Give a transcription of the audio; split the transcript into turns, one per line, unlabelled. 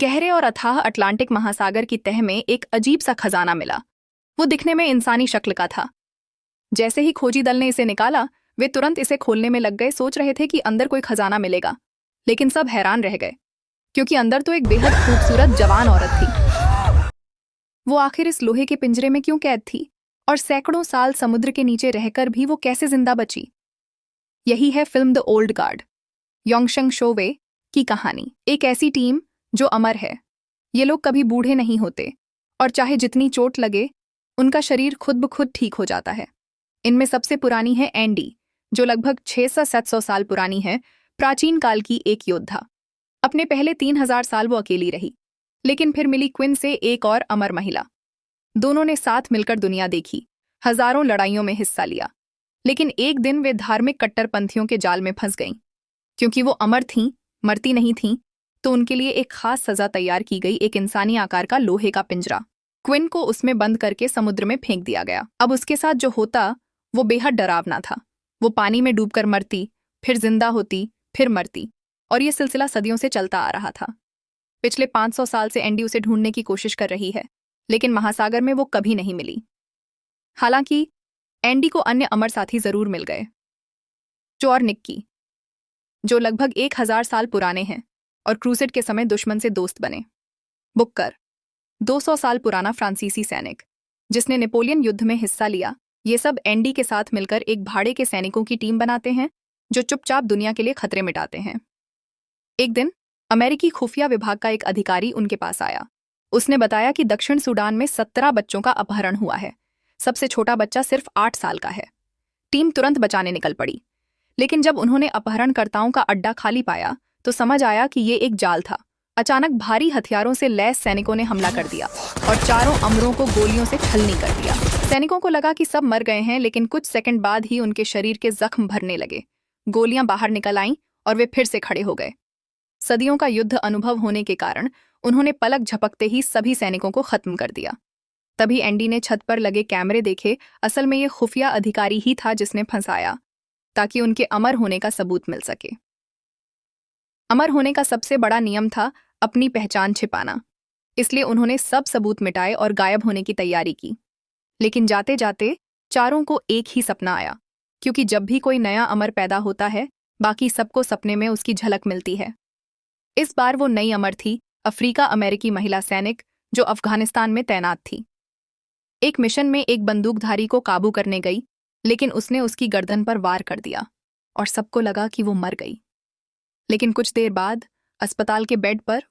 गहरे और अथाह अटलांटिक महासागर की तह में एक अजीब सा खजाना मिला। वो दिखने में इंसानी शक्ल का था। जैसे ही खोजी दल ने इसे निकाला, वे तुरंत इसे खोलने में लग गए, सोच रहे थे कि अंदर कोई खजाना मिलेगा। लेकिन सब हैरान रह गए, क्योंकि अंदर तो एक बेहद खूबसूरत जवान औरत थी। वो आखिर इस लोहे के पिंजरे में क्यों कैद थी, और सैकड़ों साल समुद्र के नीचे रहकर भी वो कैसे जिंदा बची? यही है फिल्म द ओल्ड गार्ड, योंगशंग शोवे की कहानी। एक ऐसी टीम जो अमर है। ये लोग कभी बूढ़े नहीं होते, और चाहे जितनी चोट लगे, उनका शरीर खुद ब खुद ठीक हो जाता है। इनमें सबसे पुरानी है एंडी, जो लगभग 600-700 साल पुरानी है। प्राचीन काल की एक योद्धा। अपने पहले 3000 साल वो अकेली रही, लेकिन फिर मिली क्विन से, एक और अमर महिला। दोनों ने साथ मिलकर दुनिया देखी, हजारों लड़ाइयों में हिस्सा लिया। लेकिन एक दिन वे धार्मिक कट्टरपंथियों के जाल में फंस गईं। क्योंकि वो अमर थीं, मरती नहीं थीं, तो उनके लिए एक खास सजा तैयार की गई, एक इंसानी आकार का लोहे का पिंजरा। क्विन को उसमें बंद करके समुद्र में फेंक दिया गया। अब उसके साथ जो होता वो बेहद डरावना था। वो पानी में डूबकर मरती, फिर जिंदा होती, फिर मरती, और ये सिलसिला सदियों से चलता आ रहा था। पिछले 500 साल से एंडी उसे ढूंढने की कोशिश कर रही है, लेकिन महासागर में वो कभी नहीं मिली। हालांकि एंडी को अन्य अमर साथी जरूर मिल गए। जो और निक्की, जो लगभग 1000 साल पुराने हैं और क्रूसेड के समय दुश्मन से दोस्त बने। बुक्कर, 200 साल पुराना फ्रांसीसी सैनिक जिसने नेपोलियन युद्ध में हिस्सा लिया। ये सब एंडी के साथ मिलकर एक भाड़े के सैनिकों की टीम बनाते हैं, जो चुपचाप दुनिया के लिए खतरे मिटाते हैं। एक दिन अमेरिकी खुफिया विभाग का एक अधिकारी उनके पास आया। उसने बताया कि दक्षिण सूडान में 17 बच्चों का अपहरण हुआ है। सबसे छोटा बच्चा सिर्फ 8 साल का है। टीम तुरंत बचाने निकल पड़ी, लेकिन जब उन्होंने अपहरणकर्ताओं का अड्डा खाली पाया तो समझ आया कि ये एक जाल था। अचानक भारी हथियारों से लैस सैनिकों ने हमला कर दिया और चारों अमरों को गोलियों से छलनी कर दिया। सैनिकों को लगा कि सब मर गए हैं, लेकिन कुछ सेकंड बाद ही उनके शरीर के जख्म भरने लगे। गोलियां बाहर निकल आईं और वे फिर से खड़े हो गए। सदियों का युद्ध अनुभव होने के कारण उन्होंने पलक झपकते ही सभी सैनिकों को खत्म कर दिया। तभी एंडी ने छत पर लगे कैमरे देखे। असल में ये खुफिया अधिकारी ही था जिसने फंसाया, ताकि उनके अमर होने का सबूत मिल सके। अमर होने का सबसे बड़ा नियम था अपनी पहचान छिपाना। इसलिए उन्होंने सब सबूत मिटाए और गायब होने की तैयारी की। लेकिन जाते जाते चारों को एक ही सपना आया, क्योंकि जब भी कोई नया अमर पैदा होता है, बाकी सबको सपने में उसकी झलक मिलती है। इस बार वो नई अमर थी, अफ्रीका अमेरिकी महिला सैनिक जो अफगानिस्तान में तैनात थी। एक मिशन में एक बंदूकधारी को काबू करने गई, लेकिन उसने उसकी गर्दन पर वार कर दिया और सबको लगा कि वो मर गई। लेकिन कुछ देर बाद अस्पताल के बेड पर